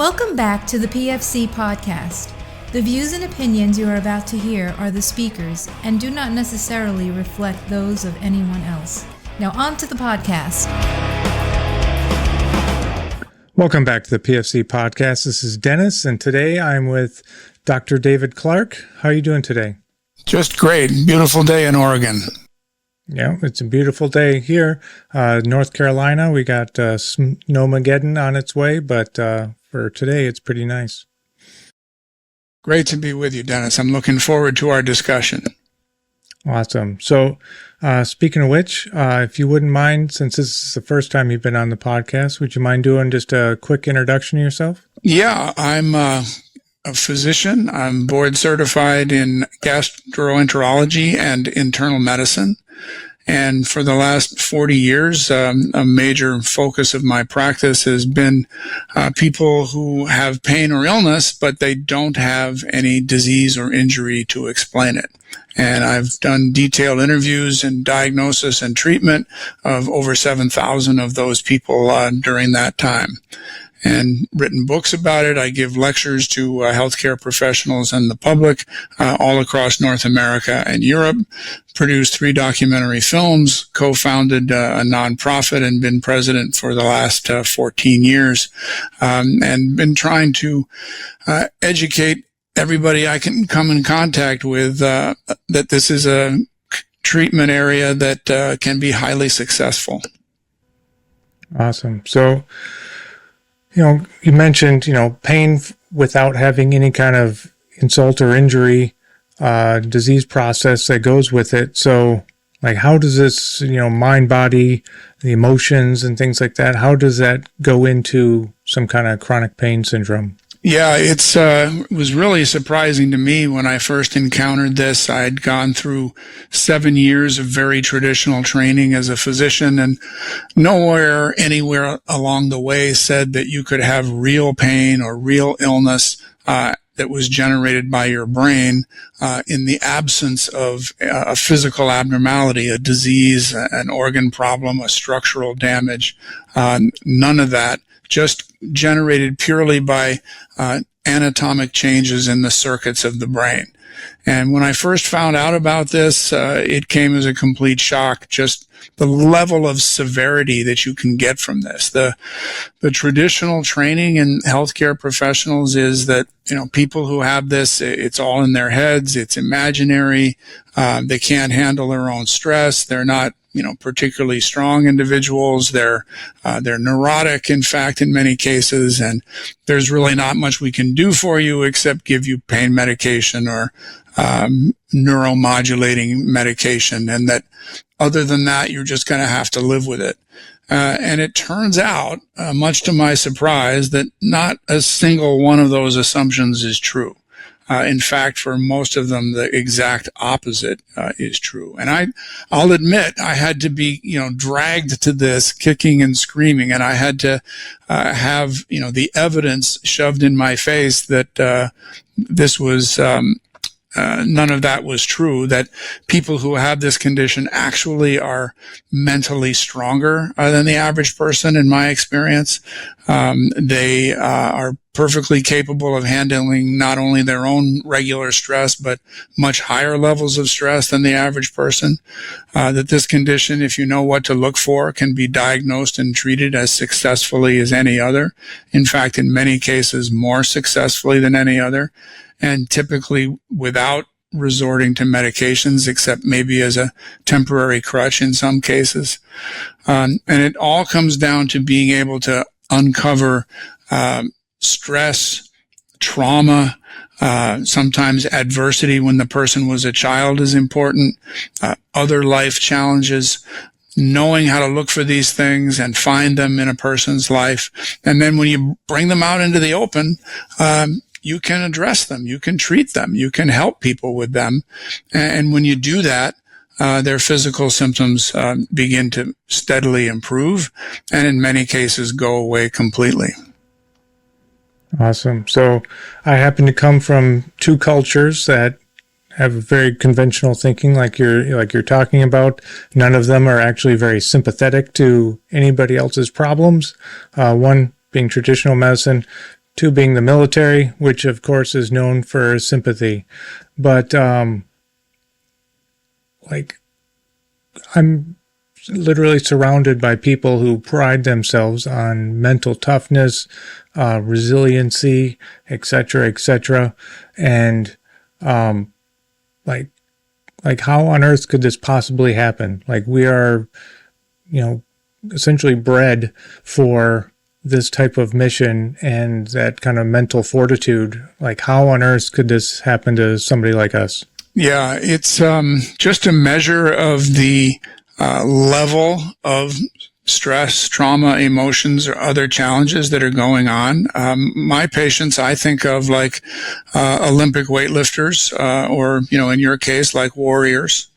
Welcome back to the PFC Podcast. The views and opinions you are about to hear are the speakers and do not necessarily reflect those of anyone else. Now on to the podcast. Welcome back to the PFC Podcast. This is Dennis, and today I'm with Dr. David Clarke. How are you doing today? Just great. Beautiful day in Oregon. Yeah, it's a beautiful day here. North Carolina, we got Snowmageddon on its way, but for today, it's pretty nice. Great to be with you, Dennis. I'm looking forward to our discussion. Awesome. So, speaking of which, if you wouldn't mind, since this is the first time you've been on the podcast, would you mind doing just a quick introduction of yourself? Yeah, I'm a physician. I'm board certified in gastroenterology and internal medicine. And for the last 40 years, a major focus of my practice has been people who have pain or illness, but they don't have any disease or injury to explain it. And I've done detailed interviews and diagnosis and treatment of over 7,000 of those people during that time, and written books about it. I give lectures to healthcare professionals and the public all across North America and Europe, produced 3 documentary films, co-founded a nonprofit, and been president for the last 14 years, and been trying to educate everybody I can come in contact with that this is a treatment area that can be highly successful. Awesome. So, you mentioned, pain without having any kind of insult or injury, disease process that goes with it. So, how does this, mind, body, the emotions and things like that, how does that go into some kind of chronic pain syndrome? Yeah, it was really surprising to me when I first encountered this. I'd gone through 7 years of very traditional training as a physician, and nowhere, anywhere along the way said that you could have real pain or real illness that was generated by your brain in the absence of a physical abnormality, a disease, an organ problem, a structural damage. None of that. Just generated purely by anatomic changes in the circuits of the brain. And when I first found out about this, it came as a complete shock, just the level of severity that you can get from this. The traditional training in healthcare professionals is that, people who have this, it's all in their heads, it's imaginary, they can't handle their own stress, they're not particularly strong individuals. They're neurotic, in fact, in many cases, and there's really not much we can do for you except give you pain medication or neuromodulating medication, and that other than that, you're just going to have to live with it. And it turns out, much to my surprise, that not a single one of those assumptions is true. In fact, for most of them, the exact opposite is true. And I'll admit, I had to be, dragged to this kicking and screaming, and I had to have, the evidence shoved in my face that this was none of that was true, that people who have this condition actually are mentally stronger than the average person, in my experience. They are perfectly capable of handling not only their own regular stress, but much higher levels of stress than the average person. That this condition, if you know what to look for, can be diagnosed and treated as successfully as any other. In fact, in many cases, more successfully than any other, and typically without resorting to medications, except maybe as a temporary crutch in some cases. And it all comes down to being able to uncover stress, trauma, sometimes adversity when the person was a child is important, other life challenges, knowing how to look for these things and find them in a person's life. And then when you bring them out into the open, you can address them, you can treat them, you can help people with them. And when you do that, their physical symptoms begin to steadily improve, and in many cases go away completely. Awesome. So I happen to come from 2 cultures that have a very conventional thinking, like you're talking about. None of them are actually very sympathetic to anybody else's problems. One being traditional medicine, two being the military, which of course is known for sympathy. But I'm literally surrounded by people who pride themselves on mental toughness, resiliency, etc., etc. And like how on earth could this possibly happen? Like, we are, essentially bred for this type of mission and that kind of mental fortitude. Like, how on earth could this happen to somebody like us? Yeah, it's just a measure of the level of stress, trauma, emotions, or other challenges that are going on. My patients, I think of like Olympic weightlifters, or, in your case, like warriors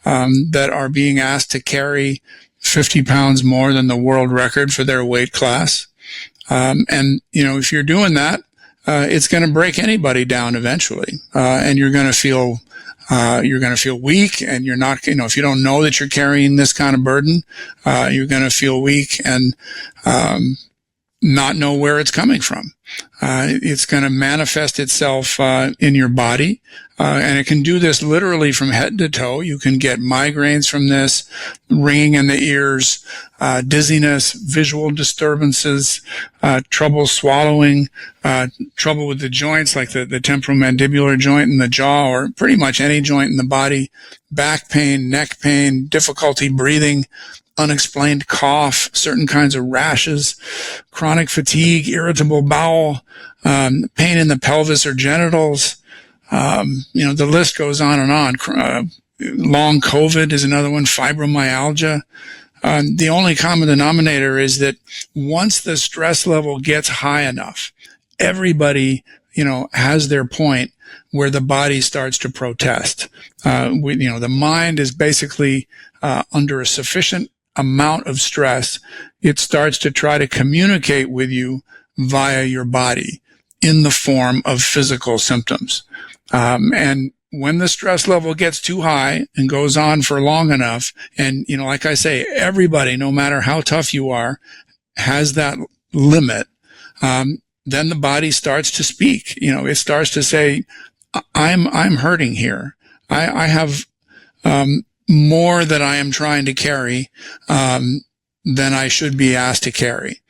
that are being asked to carry 50 pounds more than the world record for their weight class. And, if you're doing that, it's going to break anybody down eventually. And you're going to feel weak, and you're not, if you don't know that you're carrying this kind of burden, you're going to feel weak and, not know where it's coming from. It's going to manifest itself, in your body. And it can do this literally from head to toe. You can get migraines from this, ringing in the ears, dizziness, visual disturbances, trouble swallowing, trouble with the joints, like the temporomandibular joint in the jaw, or pretty much any joint in the body, back pain, neck pain, difficulty breathing, unexplained cough, certain kinds of rashes, chronic fatigue, irritable bowel, pain in the pelvis or genitals. The list goes on and on. Long COVID is another one, fibromyalgia. The only common denominator is that once the stress level gets high enough, everybody, has their point where the body starts to protest. The mind is basically under a sufficient amount of stress. It starts to try to communicate with you via your body in the form of physical symptoms. And when the stress level gets too high and goes on for long enough, and, like I say, everybody, no matter how tough you are, has that limit, then the body starts to speak. It starts to say, I'm hurting here. I have, more that I am trying to carry, than I should be asked to carry.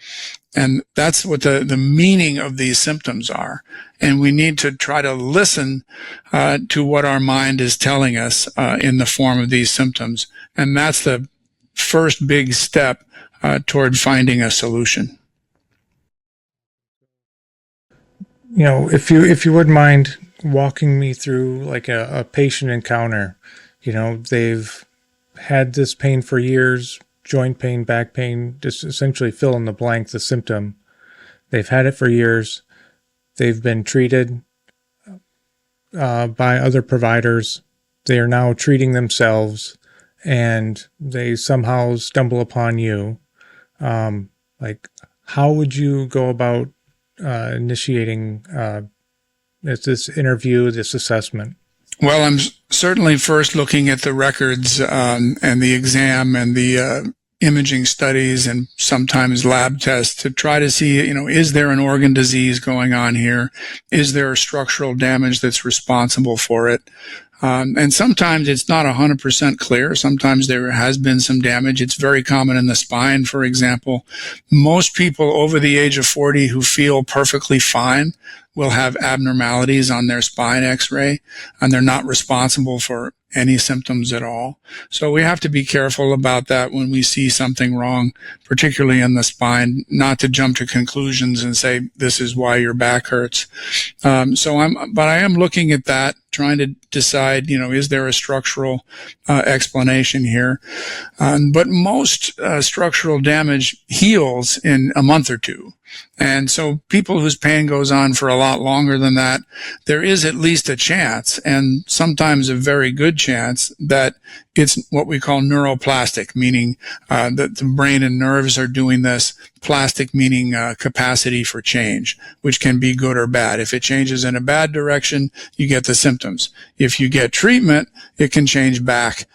And that's what the meaning of these symptoms are. And we need to try to listen to what our mind is telling us in the form of these symptoms. And that's the first big step toward finding a solution. If you wouldn't mind walking me through like a patient encounter. They've had this pain for years, joint pain, back pain, just essentially fill in the blank, the symptom. They've had it for years. They've been treated by other providers. They are now treating themselves, and they somehow stumble upon you. How would you go about initiating this interview, this assessment? Well, I'm certainly first looking at the records and the exam and the imaging studies and sometimes lab tests to try to see, is there an organ disease going on here? Is there a structural damage that's responsible for it? And sometimes it's not 100% clear. Sometimes there has been some damage. It's very common in the spine, for example. Most people over the age of 40 who feel perfectly fine will have abnormalities on their spine x-ray, and they're not responsible for any symptoms at all. So we have to be careful about that when we see something wrong, particularly in the spine, not to jump to conclusions and say, this is why your back hurts. But I am looking at that, trying to decide, is there a structural explanation here? But most structural damage heals in a month or two. And so people whose pain goes on for a lot longer than that, there is at least a chance, and sometimes a very good chance, that it's what we call neuroplastic, meaning that the brain and nerves are doing this. Plastic meaning capacity for change, which can be good or bad. If it changes in a bad direction, you get the symptoms. If you get treatment, it can change back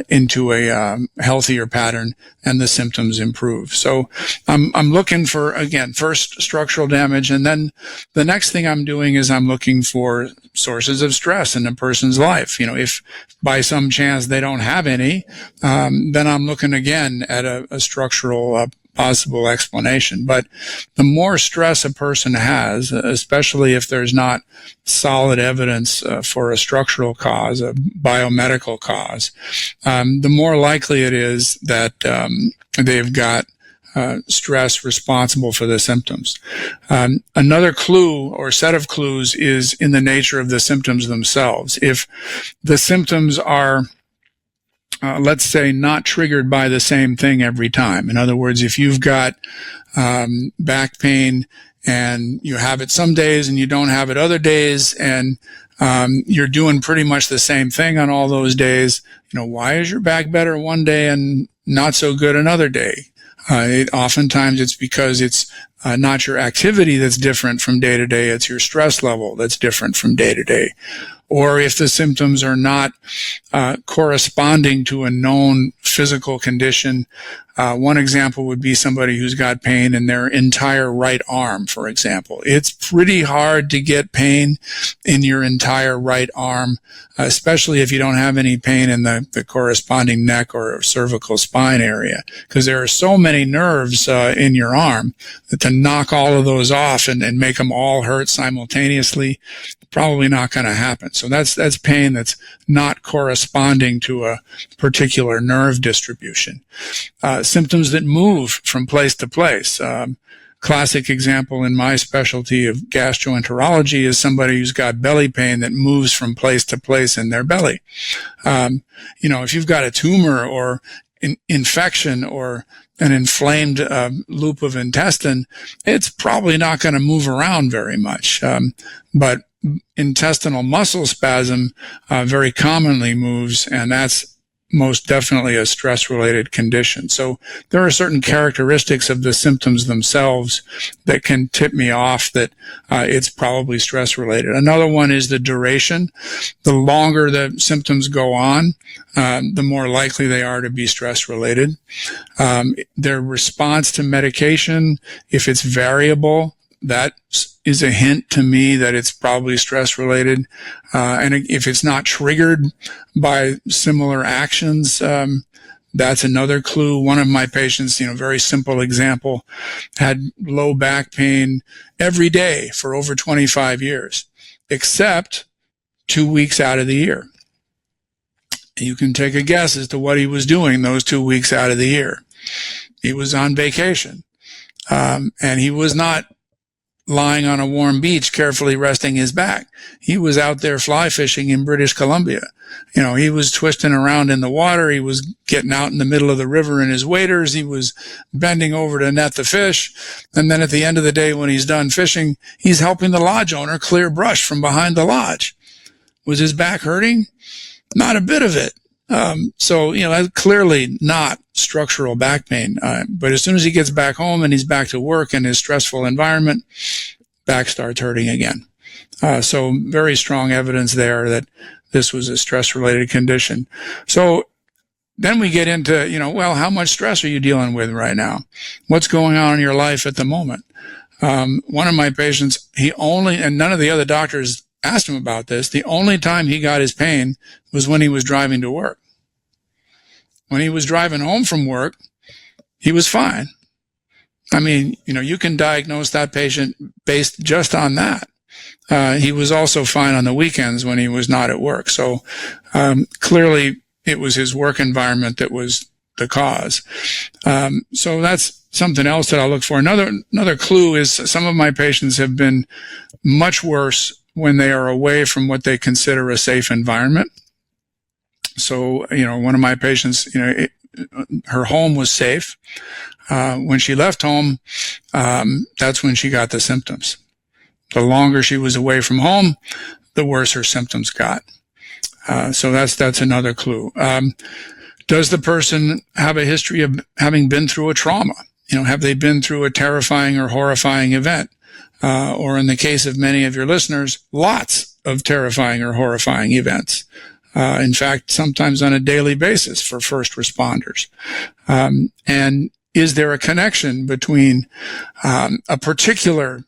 into a healthier pattern, and the symptoms improve. So I'm looking for, again, first structural damage, and then the next thing I'm doing is I'm looking for sources of stress in a person's life. If by some chance they don't have any, then I'm looking again at a structural possible explanation. But the more stress a person has, especially if there's not solid evidence for a structural cause, a biomedical cause, the more likely it is that they've got stress responsible for the symptoms. Another clue or set of clues is in the nature of the symptoms themselves. If the symptoms are let's say not triggered by the same thing every time. In other words, if you've got back pain and you have it some days and you don't have it other days, and you're doing pretty much the same thing on all those days, why is your back better one day and not so good another day? Oftentimes it's because it's not your activity that's different from day to day, it's your stress level that's different from day to day. Or if the symptoms are not corresponding to a known physical condition. One example would be somebody who's got pain in their entire right arm, for example. It's pretty hard to get pain in your entire right arm, especially if you don't have any pain in the corresponding neck or cervical spine area, because there are so many nerves in your arm that to knock all of those off and make them all hurt simultaneously, probably not going to happen. So that's pain that's not corresponding to a particular nerve distribution. Symptoms that move from place to place. Classic example in my specialty of gastroenterology is somebody who's got belly pain that moves from place to place in their belly. If you've got a tumor or infection or an inflamed loop of intestine, it's probably not going to move around very much. But intestinal muscle spasm very commonly moves, and that's most definitely a stress-related condition. So there are certain characteristics of the symptoms themselves that can tip me off that it's probably stress-related. Another one is the duration. The longer the symptoms go on, the more likely they are to be stress-related. Their response to medication, if it's variable, that is a hint to me that it's probably stress-related. And if it's not triggered by similar actions, that's another clue. One of my patients, very simple example, had low back pain every day for over 25 years, except 2 weeks out of the year. You can take a guess as to what he was doing those 2 weeks out of the year. He was on vacation, and he was not lying on a warm beach carefully resting his back. He was out there fly fishing in British Columbia. He was twisting around in the water. He was getting out in the middle of the river in his waders. He was bending over to net the fish. And then at the end of the day, when he's done fishing, he's helping the lodge owner clear brush from behind the lodge. Was his back hurting? Not a bit of it. So that's clearly not structural back pain. But as soon as he gets back home and he's back to work in his stressful environment, back starts hurting again. So very strong evidence there that this was a stress-related condition. So then we get into, how much stress are you dealing with right now? What's going on in your life at the moment? One of my patients, and none of the other doctors asked him about this, the only time he got his pain was when he was driving to work. When he was driving home from work, he was fine. I mean, you can diagnose that patient based just on that. He was also fine on the weekends when he was not at work. So clearly it was his work environment that was the cause. So that's something else that I'll look for. Another clue is some of my patients have been much worse when they are away from what they consider a safe environment. So, one of my patients, her home was safe. When she left home, that's when she got the symptoms. The longer she was away from home, the worse her symptoms got. So that's another clue. Does the person have a history of having been through a trauma? Have they been through a terrifying or horrifying event? Or in the case of many of your listeners, lots of terrifying or horrifying events. In fact, sometimes on a daily basis for first responders. And is there a connection between a particular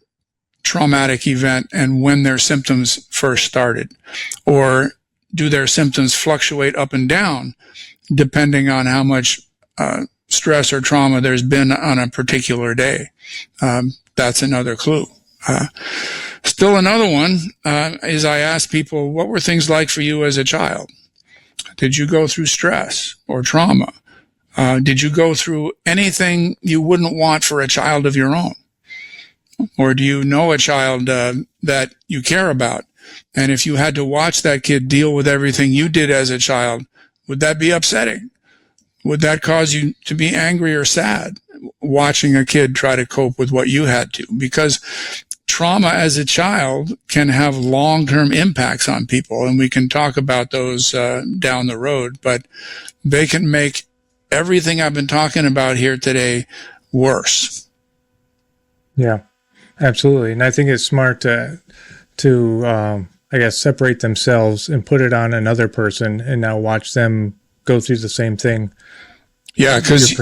traumatic event and when their symptoms first started? Or do their symptoms fluctuate up and down depending on how much stress or trauma there's been on a particular day? That's another clue. Still another one is I ask people, what were things like for you as a child? Did you go through stress or trauma? Did you go through anything you wouldn't want for a child of your own? Or do you know a child that you care about? And if you had to watch that kid deal with everything you did as a child, would that be upsetting? Would that cause you to be angry or sad, watching a kid try to cope with what you had to? Because trauma as a child can have long-term impacts on people, and we can talk about those down the road, but they can make everything I've been talking about here today worse. Yeah, absolutely. And I think it's smart to I guess, separate themselves and put it on another person and now watch them go through the same thing. Yeah, because,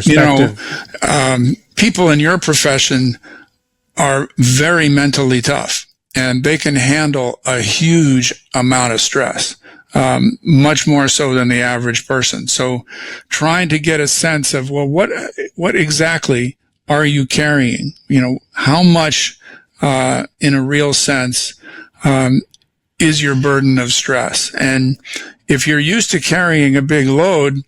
people in your profession are very mentally tough, and they can handle a huge amount of stress, much more so than the average person. So trying to get a sense of, well, what exactly are you carrying? How much, in a real sense, is your burden of stress? And if you're used to carrying a big load,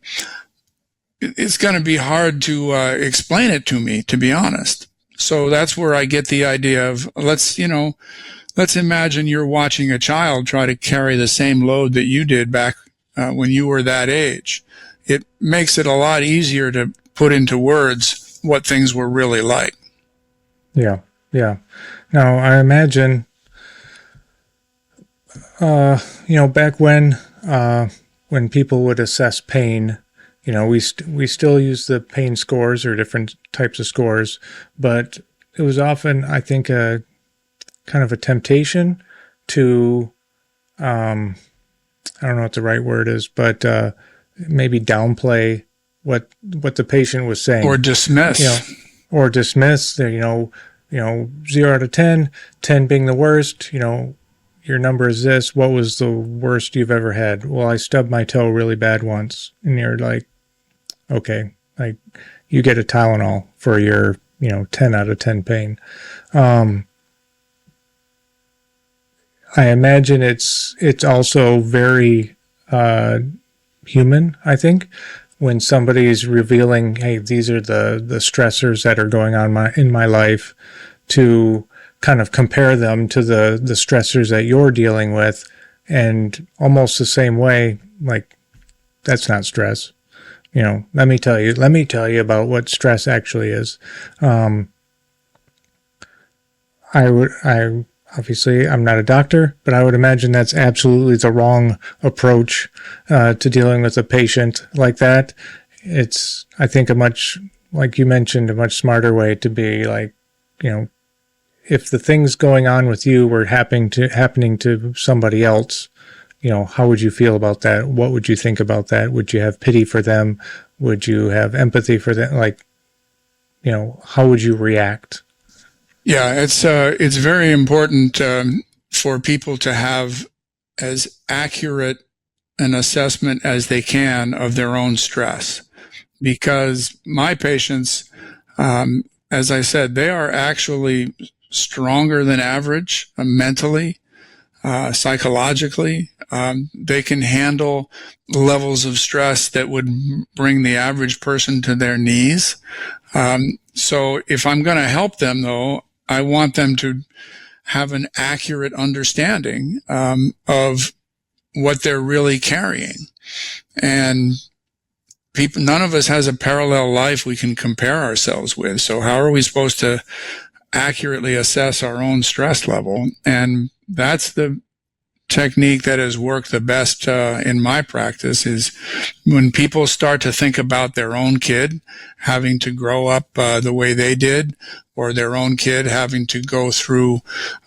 it's going to be hard to explain it to me, to be honest. So that's where I get the idea of, let's imagine you're watching a child try to carry the same load that you did back when you were that age. It makes it a lot easier to put into words what things were really like. Yeah. Now, I imagine, back when people would assess pain, we still use the pain scores or different types of scores, but it was often, I think, a kind of a temptation to, I don't know what the right word is, but maybe downplay what the patient was saying. Or dismiss. 0 out of 10, 10 being the worst, your number is this. What was the worst you've ever had? Well, I stubbed my toe really bad once. And you're like, okay, like you get a Tylenol for your, 10 out of 10 pain. I imagine it's also very human, I think, when somebody's revealing, hey, these are the stressors that are going on in my life, to kind of compare them to the stressors that you're dealing with, and almost the same way, like, that's not stress. Let me tell you about what stress actually is. Obviously, I'm not a doctor, but I would imagine that's absolutely the wrong approach to dealing with a patient like that. It's, I think, like you mentioned, a much smarter way to be like, if the things going on with you were happening to somebody else, how would you feel about that? What would you think about that? Would you have pity for them? Would you have empathy for them? Like, how would you react? Yeah, it's very important for people to have as accurate an assessment as they can of their own stress, because my patients, as I said, they are actually stronger than average mentally, psychologically. They can handle levels of stress that would bring the average person to their knees. So if I'm going to help them, though, I want them to have an accurate understanding of what they're really carrying. And none of us has a parallel life we can compare ourselves with. So how are we supposed to accurately assess our own stress level? And that's the technique that has worked the best in my practice, is when people start to think about their own kid having to grow up the way they did, or their own kid having to go through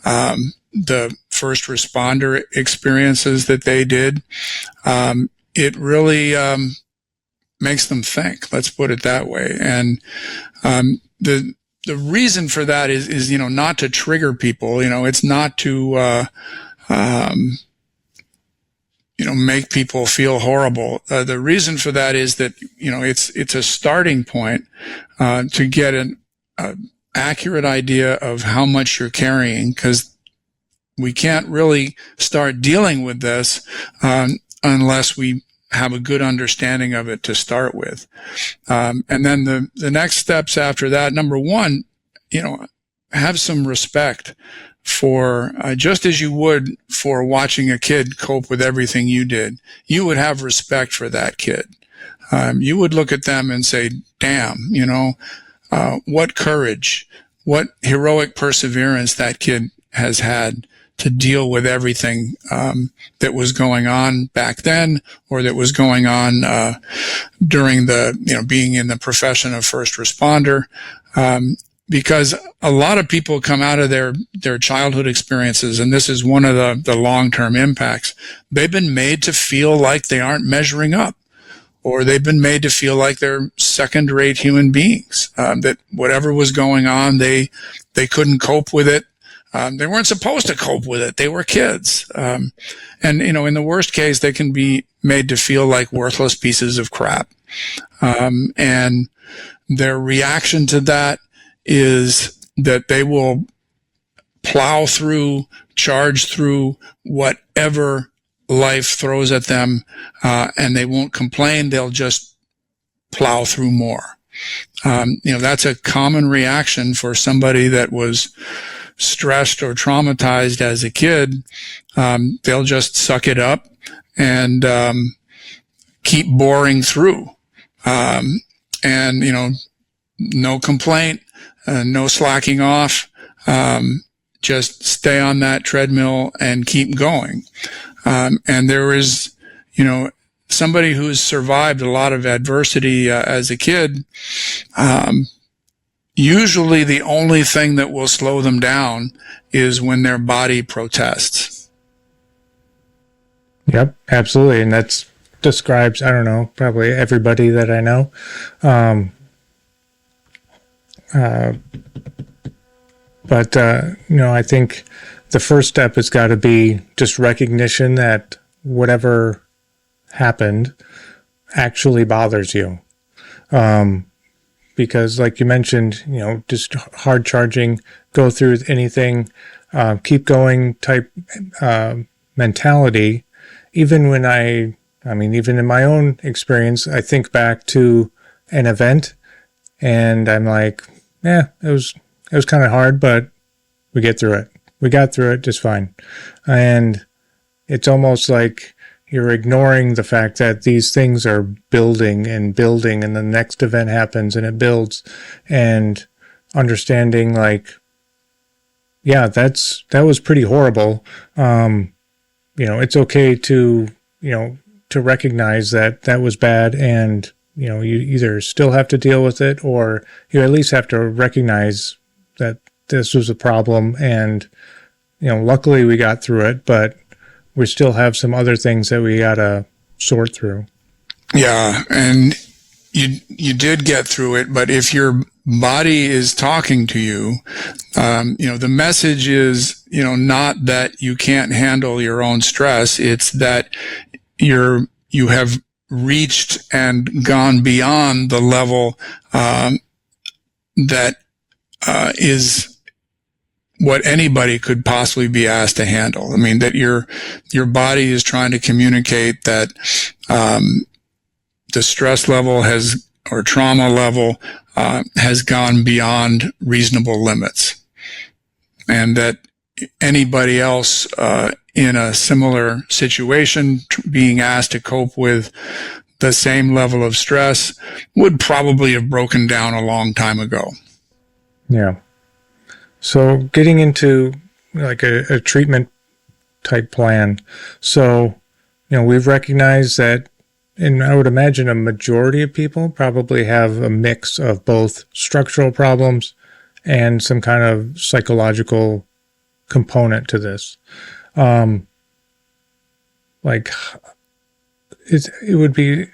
the first responder experiences that they did, it really makes them think. Let's put it that way. And the reason for that is not to trigger people. It's not to make people feel horrible. The reason for that is that it's a starting point to get an accurate idea of how much you're carrying, because we can't really start dealing with this unless we have a good understanding of it to start with. And then the next steps after that, number one, have some respect for, just as you would for watching a kid cope with everything you did, you would have respect for that kid. You would look at them and say, damn, what courage, what heroic perseverance that kid has had to deal with everything that was going on back then, or that was going on during being in the profession of first responder. Because a lot of people come out of their childhood experiences, and this is one of the long-term impacts. They've been made to feel like they aren't measuring up, or they've been made to feel like they're second-rate human beings, that whatever was going on, they couldn't cope with it. They weren't supposed to cope with it. They were kids. And, in the worst case, they can be made to feel like worthless pieces of crap. And their reaction to that is that they will plow through, charge through whatever life throws at them, and they won't complain. They'll just plow through more. That's a common reaction for somebody that was stressed or traumatized as a kid. They'll just suck it up and keep boring through. And no complaint, no slacking off, just stay on that treadmill and keep going. And there is, somebody who's survived a lot of adversity as a kid, usually the only thing that will slow them down is when their body protests. Yep, absolutely. And that describes, I don't know, probably everybody that I know. But I think the first step has got to be just recognition that whatever happened actually bothers you. Because like you mentioned, just hard charging, go through anything, keep going type mentality. Even when even in my own experience, I think back to an event and I'm like, it was kind of hard, but we get through it. We got through it just fine. And it's almost like you're ignoring the fact that these things are building and building, and the next event happens and it builds, and understanding like, that was pretty horrible. It's okay to recognize that was bad, and you either still have to deal with it, or you at least have to recognize that this was a problem, and luckily we got through it, but we still have some other things that we gotta sort through. Yeah, and you did get through it, but if your body is talking to you, the message is, not that you can't handle your own stress. It's that you have reached and gone beyond the level that is what anybody could possibly be asked to handle. I mean, that your body is trying to communicate that the stress level or trauma level has gone beyond reasonable limits, and that anybody else in a similar situation being asked to cope with the same level of stress would probably have broken down a long time ago. Yeah. So getting into like a treatment type plan. So, we've recognized that, and I would imagine a majority of people probably have a mix of both structural problems and some kind of psychological component to this. like it would be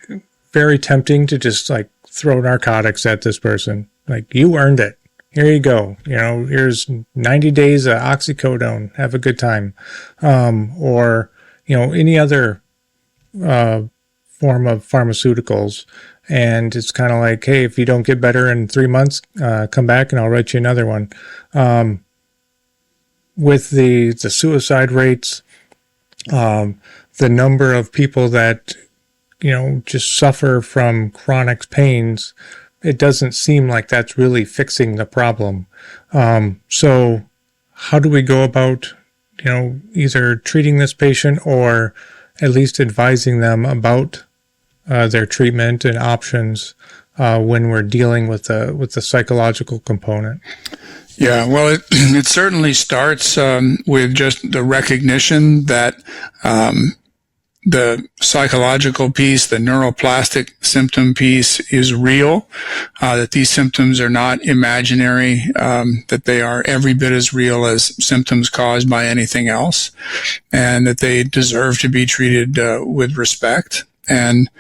very tempting to just like throw narcotics at this person. Like, you earned it. Here you go. You know, here's 90 days of oxycodone. Have a good time. Or, you know, any other form of pharmaceuticals. And it's kind of like, hey, if you don't get better in 3 months, come back and I'll write you another one. With the suicide rates, the number of people that, you know, just suffer from chronic pains, it doesn't seem like that's really fixing the problem. So how do we go about, you know, either treating this patient or at least advising them about their treatment and options when we're dealing with the psychological component? Yeah, well, it certainly starts with just the recognition that the psychological piece, the neuroplastic symptom piece is real, that these symptoms are not imaginary, that they are every bit as real as symptoms caused by anything else, and that they deserve to be treated with respect. And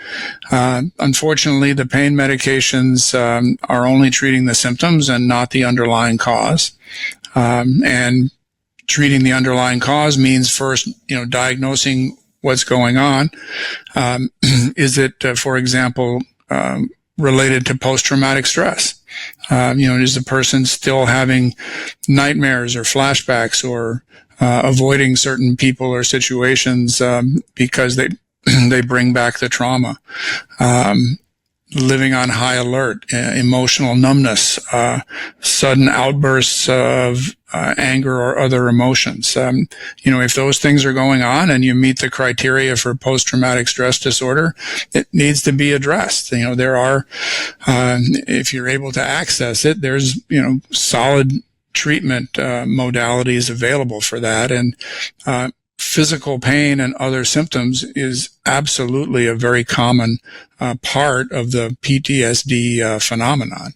unfortunately, the pain medications are only treating the symptoms and not the underlying cause. And treating the underlying cause means first, you know, diagnosing what's going on. Is it, for example, related to post-traumatic stress? You know, is the person still having nightmares or flashbacks or avoiding certain people or situations because they bring back the trauma? Living on high alert, emotional numbness, sudden outbursts of anger or other emotions. You know, if those things are going on and you meet the criteria for post-traumatic stress disorder, it needs to be addressed. You know, there are, if you're able to access it, there's, you know, solid treatment modalities available for that. And physical pain and other symptoms is absolutely a very common part of the PTSD phenomenon.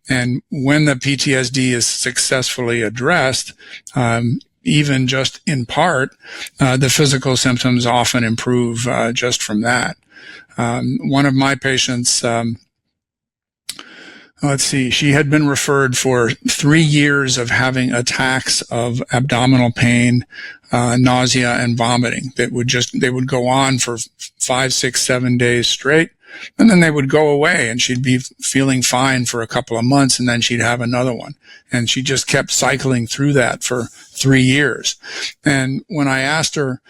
And when the PTSD is successfully addressed, even just in part, the physical symptoms often improve just from that. One of my patients, let's see, she had been referred for 3 years of having attacks of abdominal pain, nausea, and vomiting that they would go on for 5, 6, 7 days straight. And then they would go away and she'd be feeling fine for a couple of months and then she'd have another one. And she just kept cycling through that for 3 years. And when I asked her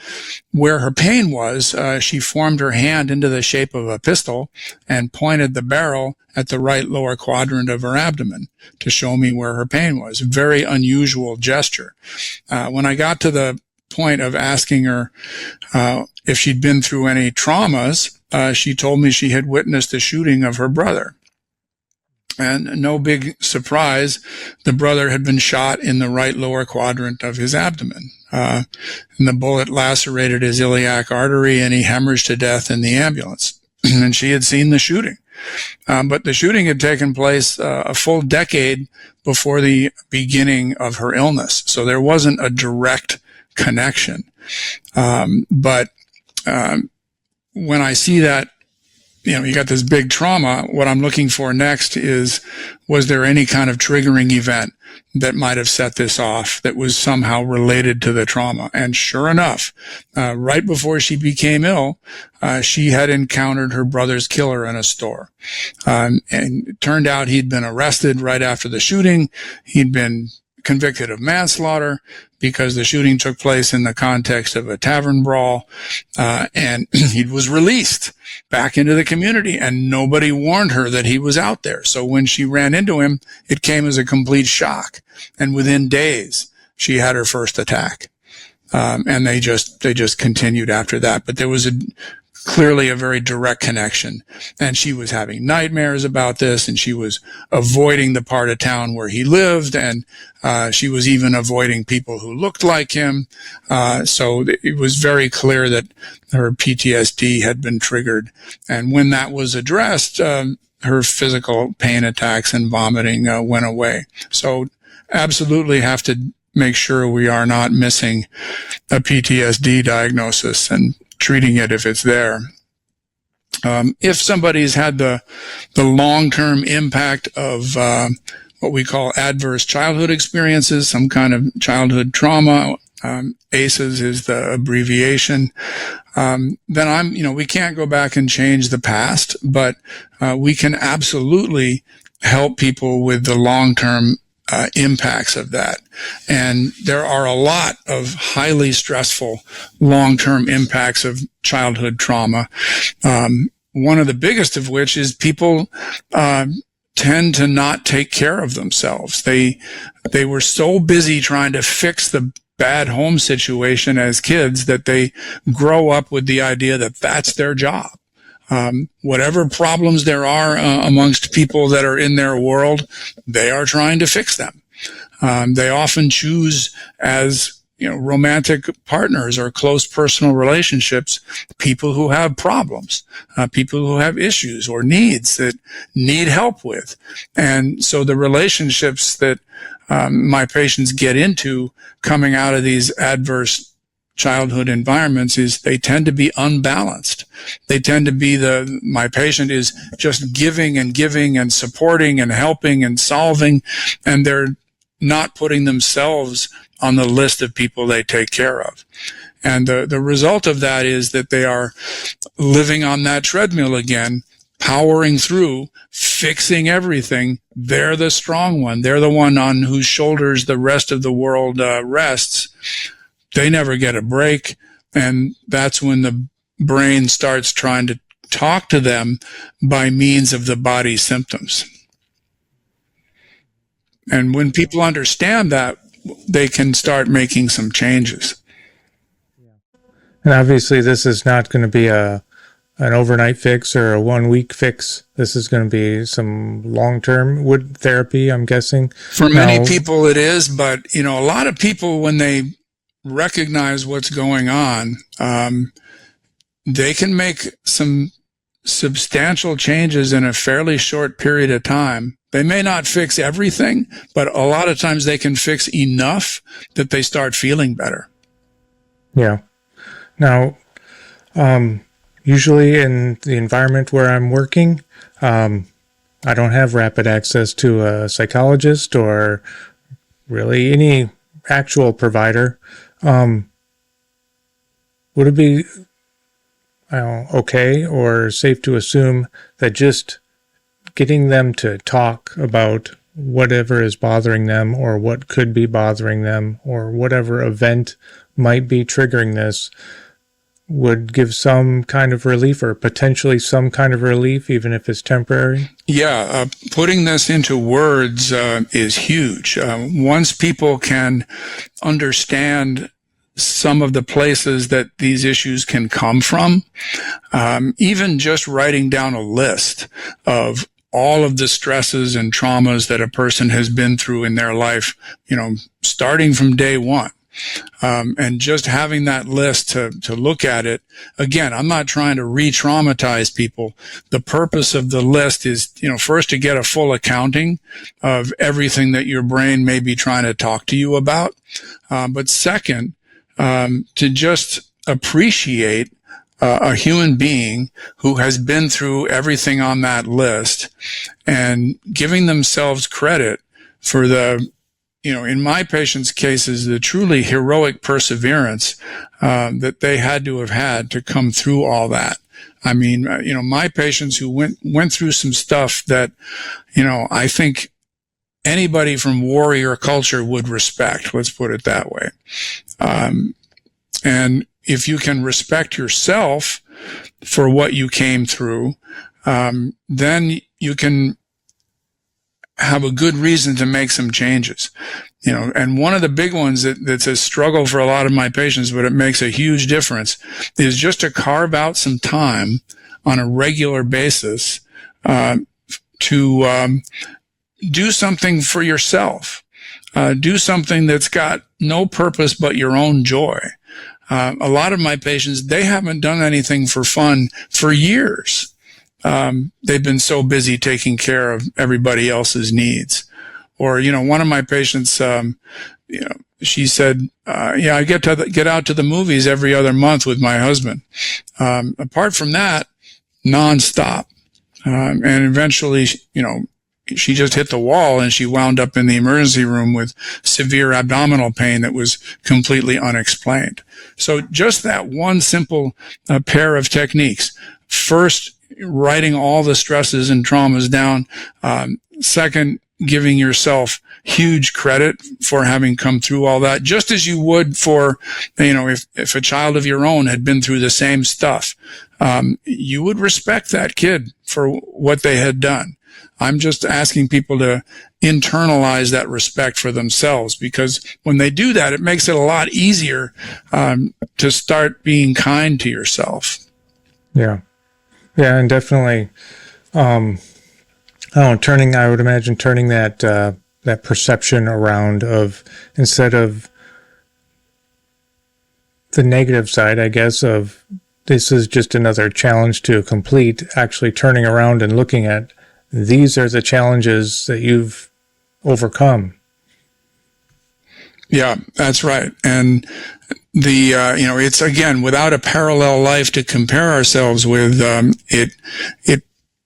where her pain was, she formed her hand into the shape of a pistol and pointed the barrel at the right lower quadrant of her abdomen to show me where her pain was. Very unusual gesture. When I got to the point of asking her if she'd been through any traumas, she told me she had witnessed the shooting of her brother. And no big surprise, the brother had been shot in the right lower quadrant of his abdomen. And the bullet lacerated his iliac artery and he hemorrhaged to death in the ambulance. And she had seen the shooting. But the shooting had taken place a full decade before the beginning of her illness. So there wasn't a direct connection. But when I see that, you know, you got this big trauma, what I'm looking for next is, was there any kind of triggering event that might have set this off that was somehow related to the trauma? And sure enough, right before she became ill, she had encountered her brother's killer in a store. And it turned out he'd been arrested right after the shooting. He'd been convicted of manslaughter because the shooting took place in the context of a tavern brawl, and he was released back into the community, and nobody warned her that he was out there. So when she ran into him, it came as a complete shock, and within days, she had her first attack. And they just continued after that. But there was clearly a very direct connection. And she was having nightmares about this, and she was avoiding the part of town where he lived, and she was even avoiding people who looked like him. So it was very clear that her PTSD had been triggered. And when that was addressed, her physical pain attacks and vomiting went away. So absolutely have to make sure we are not missing a PTSD diagnosis and treating it if it's there. If somebody's had the long-term impact of what we call adverse childhood experiences, some kind of childhood trauma, ACEs is the abbreviation, then we can't go back and change the past, but we can absolutely help people with the long-term impacts of that. And there are a lot of highly stressful long-term impacts of childhood trauma. One of the biggest of which is people tend to not take care of themselves. They were so busy trying to fix the bad home situation as kids that they grow up with the idea that that's their job. Whatever problems there are amongst people that are in their world, they are trying to fix them. They often choose as romantic partners or close personal relationships, people who have problems, people who have issues or needs that need help with. And so the relationships that my patients get into coming out of these adverse childhood environments is they tend to be unbalanced. They tend to be my patient is just giving and supporting and helping and solving, and they're not putting themselves on the list of people they take care of. And the result of that is that they are living on that treadmill again, powering through, fixing everything. They're the strong one. They're the one on whose shoulders the rest of the world rests. They never get a break. And that's when the brain starts trying to talk to them by means of the body symptoms. And when people understand that, they can start making some changes. And obviously this is not going to be an overnight fix or a 1 week fix. This is going to be some long-term wood therapy, I'm guessing. For many people it is, but a lot of people, when they recognize what's going on, they can make some substantial changes in a fairly short period of time. They may not fix everything, but a lot of times they can fix enough that they start feeling better. Yeah. Now, usually in the environment where I'm working, I don't have rapid access to a psychologist or really any actual provider. Would it be okay or safe to assume that just getting them to talk about whatever is bothering them or what could be bothering them or whatever event might be triggering this would give some kind of relief or potentially some kind of relief, even if it's temporary? Yeah, putting this into words is huge. Once people can understand some of the places that these issues can come from, even just writing down a list of all of the stresses and traumas that a person has been through in their life, starting from day one. And just having that list to look at it. Again, I'm not trying to re-traumatize people. The purpose of the list is, first to get a full accounting of everything that your brain may be trying to talk to you about. But second, to just appreciate a human being who has been through everything on that list and giving themselves credit for in my patients' cases, the truly heroic perseverance that they had to come through all that. I mean, my patients who went through some stuff that, I think anybody from warrior culture would respect, let's put it that way. And if you can respect yourself for what you came through, then you can have a good reason to make some changes. And one of the big ones that's a struggle for a lot of my patients, but it makes a huge difference, is just to carve out some time on a regular basis to do something for yourself. Do something that's got no purpose but your own joy. A lot of my patients, they haven't done anything for fun for years. They've been so busy taking care of everybody else's needs. Or, one of my patients, she said, yeah, I get out to the movies every other month with my husband. Apart from that, nonstop. And eventually, she just hit the wall and she wound up in the emergency room with severe abdominal pain that was completely unexplained. So just that one simple pair of techniques. First, writing all the stresses and traumas down. Second, giving yourself huge credit for having come through all that, just as you would for, if a child of your own had been through the same stuff, you would respect that kid for what they had done. I'm just asking people to internalize that respect for themselves, because when they do that, it makes it a lot easier to start being kind to yourself. Yeah. Yeah, and definitely, I would imagine turning that perception around of, instead of the negative side, I guess, of this is just another challenge to complete, actually turning around and looking at, these are the challenges that you've overcome. Yeah, that's right. And it's, again, without a parallel life to compare ourselves with, it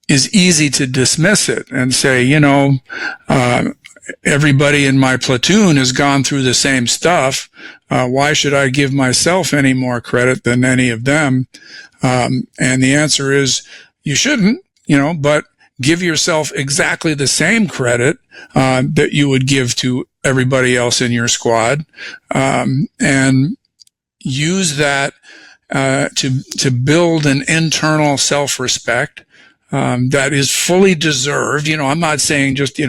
is easy to dismiss it and say, everybody in my platoon has gone through the same stuff. Why should I give myself any more credit than any of them? And the answer is you shouldn't, but give yourself exactly the same credit that you would give to everybody else in your squad, and use that to build an internal self-respect that is fully deserved. I'm not saying just,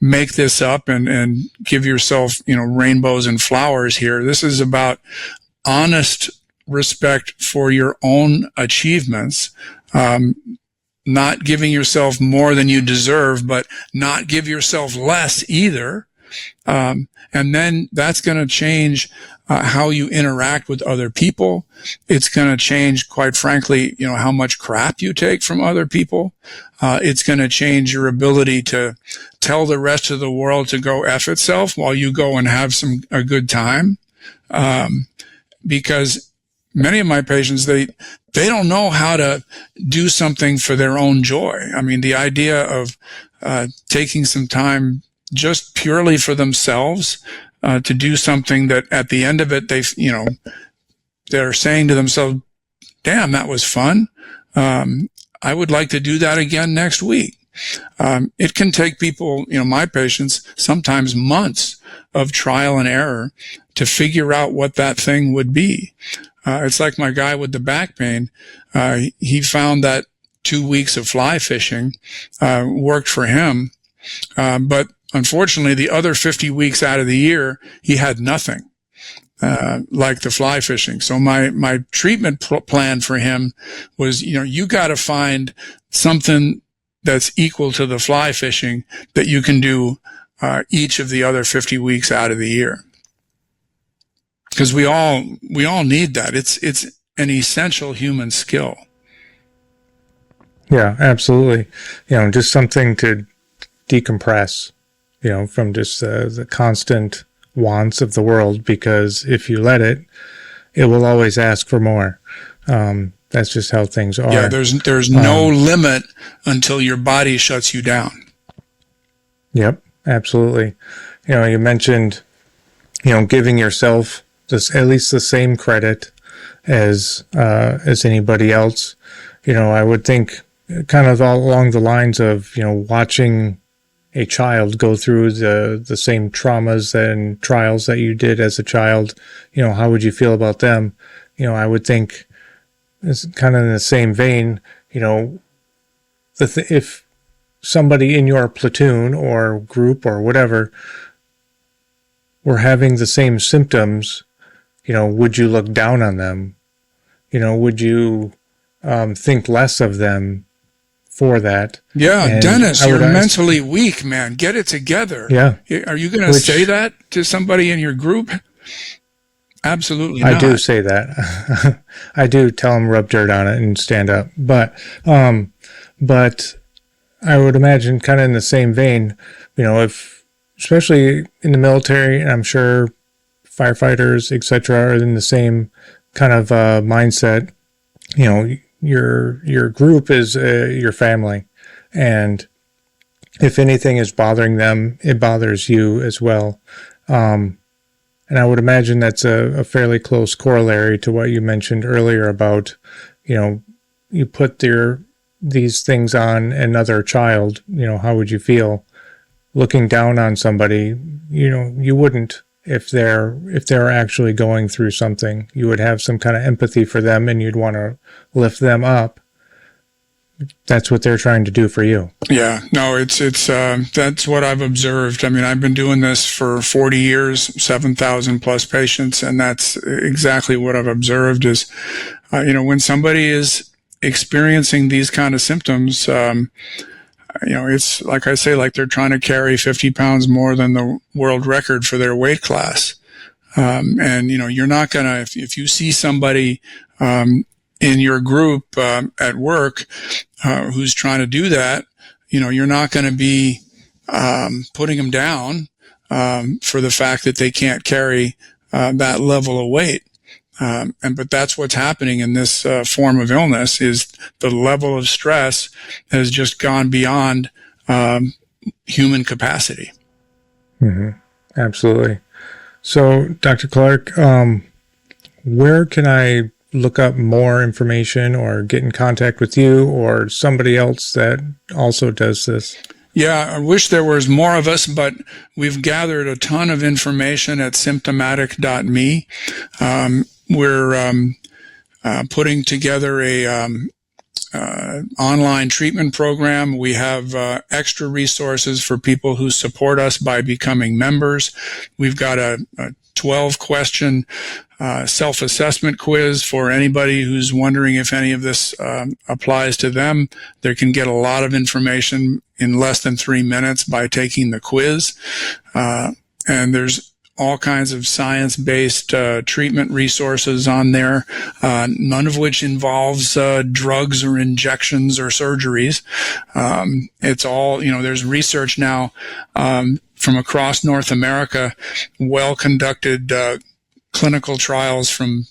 make this up and give yourself, rainbows and flowers here. This is about honest respect for your own achievements, not giving yourself more than you deserve, but not give yourself less either. And then that's going to change how you interact with other people. It's going to change, quite frankly, how much crap you take from other people. It's going to change your ability to tell the rest of the world to go F itself while you go and have a good time. Because many of my patients, they don't know how to do something for their own joy. I mean, the idea of taking some time just purely for themselves, to do something that at the end of it, they're saying to themselves, damn, that was fun. I would like to do that again next week. It can take people, my patients, sometimes months of trial and error to figure out what that thing would be. It's like my guy with the back pain. He found that 2 weeks of fly fishing worked for him. But unfortunately, the other 50 weeks out of the year, he had nothing, like the fly fishing. So my treatment plan for him was, you got to find something that's equal to the fly fishing that you can do each of the other 50 weeks out of the year. Because we all need that. It's an essential human skill. Yeah, absolutely. Just something to decompress, from just the constant wants of the world, because if you let it, it will always ask for more. That's just how things are. Yeah, there's no limit until your body shuts you down. Yep, absolutely. You mentioned, giving yourself at least the same credit as anybody else. I would think kind of all along the lines of, watching a child go through the same traumas and trials that you did as a child. How would you feel about them? I would think it's kind of in the same vein, if somebody in your platoon or group or whatever were having the same symptoms, would you look down on them? Would you think less of them for that? Yeah, and Dennis, you're mentally weak, man. Get it together. Yeah. Are you going to say that to somebody in your group? Absolutely not. I do say that. I do tell them rub dirt on it and stand up. But I would imagine kind of in the same vein, if, especially in the military, and I'm sure firefighters, etc., are in the same kind of mindset. Your group is your family, and if anything is bothering them, it bothers you as well. And I would imagine that's a fairly close corollary to what you mentioned earlier about, you put these things on another child. How would you feel looking down on somebody? You wouldn't if they're actually going through something. You would have some kind of empathy for them, and you'd want to lift them up. That's what they're trying to do for you. Yeah, no, it's that's what I've observed. I mean, I've been doing this for 40 years, 7,000 plus patients, and that's exactly what I've observed is, when somebody is experiencing these kind of symptoms, it's like I say, like they're trying to carry 50 pounds more than the world record for their weight class. And you're not gonna, if you see somebody, in your group, at work, who's trying to do that, you're not going to be, putting them down, for the fact that they can't carry, that level of weight. But that's what's happening in this, form of illness is the level of stress has just gone beyond, human capacity. Mm-hmm. Absolutely. So, Dr. Clarke, where can I look up more information or get in contact with you or somebody else that also does this? Yeah, I wish there was more of us, but we've gathered a ton of information at symptomatic.me. We're putting together a online treatment program. We have extra resources for people who support us by becoming members. We've got a 12-question self-assessment quiz for anybody who's wondering if any of this applies to them. They can get a lot of information in less than 3 minutes by taking the quiz. And there's all kinds of science-based treatment resources on there, none of which involves drugs or injections or surgeries. It's all, there's research now from across North America, well-conducted clinical trials from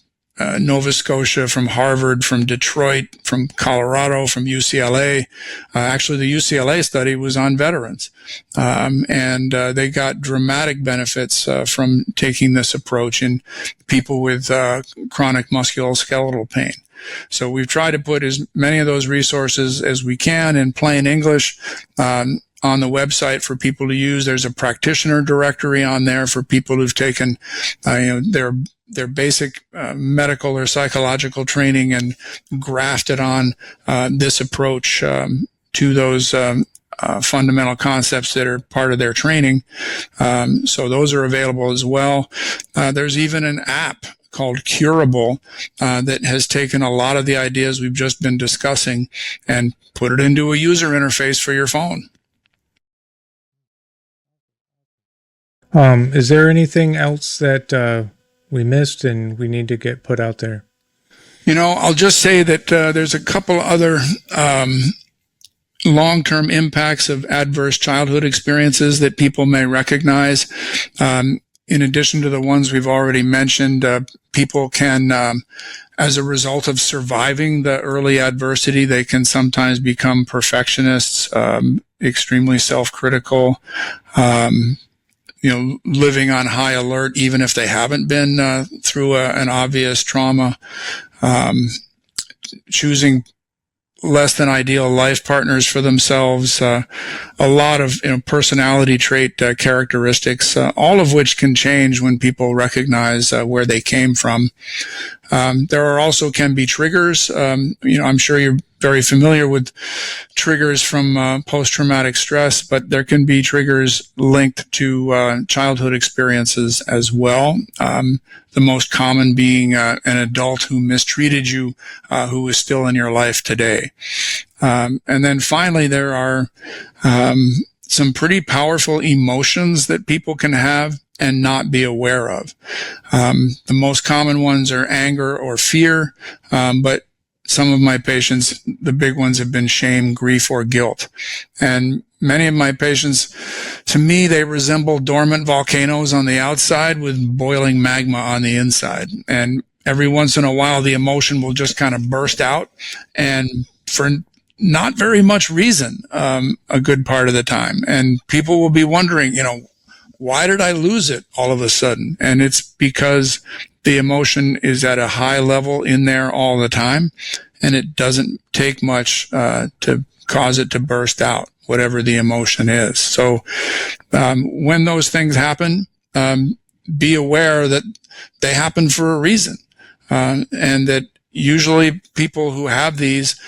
Nova Scotia, from Harvard, from Detroit, from Colorado, from UCLA. Actually, the UCLA study was on veterans. And they got dramatic benefits from taking this approach in people with chronic musculoskeletal pain. So we've tried to put as many of those resources as we can in plain English on the website for people to use. There's a practitioner directory on there for people who've taken their basic medical or psychological training and grafted on this approach to those fundamental concepts that are part of their training. So those are available as well. There's even an app called Curable that has taken a lot of the ideas we've just been discussing and put it into a user interface for your phone. Is there anything else that we missed and we need to get put out there? I'll just say that there's a couple other long-term impacts of adverse childhood experiences that people may recognize. In addition to the ones we've already mentioned, people can, as a result of surviving the early adversity, they can sometimes become perfectionists, extremely self-critical, living on high alert, even if they haven't been through an obvious trauma, choosing less than ideal life partners for themselves, a lot of personality trait characteristics, all of which can change when people recognize where they came from. There are also can be triggers. I'm sure you're very familiar with triggers from post-traumatic stress, but there can be triggers linked to childhood experiences as well. The most common being an adult who mistreated you, who is still in your life today. And then finally, there are some pretty powerful emotions that people can have and not be aware of. The most common ones are anger or fear, but some of my patients, the big ones have been shame, grief, or guilt. And Many of my patients, to me, they resemble dormant volcanoes on the outside with boiling magma on the inside. And every once in a while, the emotion will just kind of burst out, and for not very much reason, a good part of the time. And people will be wondering, why did I lose it all of a sudden? And it's because the emotion is at a high level in there all the time, and it doesn't take much to cause it to burst out, whatever the emotion is. So when those things happen, be aware that they happen for a reason, and that usually people who have these,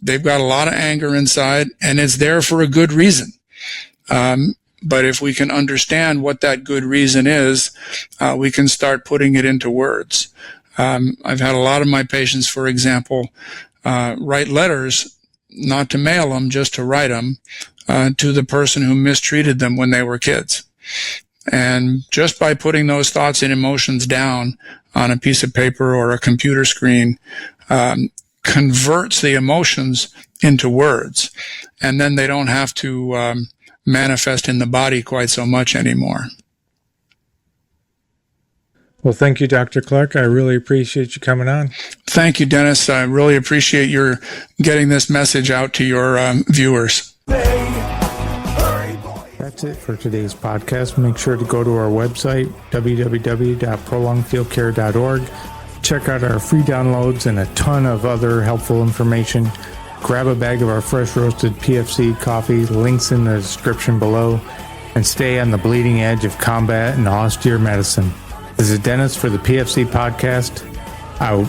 they've got a lot of anger inside, and it's there for a good reason. But if we can understand what that good reason is, we can start putting it into words. I've had a lot of my patients, for example, write letters, not to mail them, just to write them, to the person who mistreated them when they were kids. And just by putting those thoughts and emotions down on a piece of paper or a computer screen, converts the emotions into words. And then they don't have to manifest in the body quite so much anymore. Well, thank you, Dr. Clarke. I really appreciate you coming on. Thank you, Dennis. I really appreciate your getting this message out to your viewers. That's it for today's podcast. Make sure to go to our website, www.prolongedfieldcare.org. Check out our free downloads and a ton of other helpful information. Grab a bag of our fresh roasted PFC coffee, links in the description below, and stay on the bleeding edge of combat and austere medicine. This is Dennis for the PFC Podcast, out.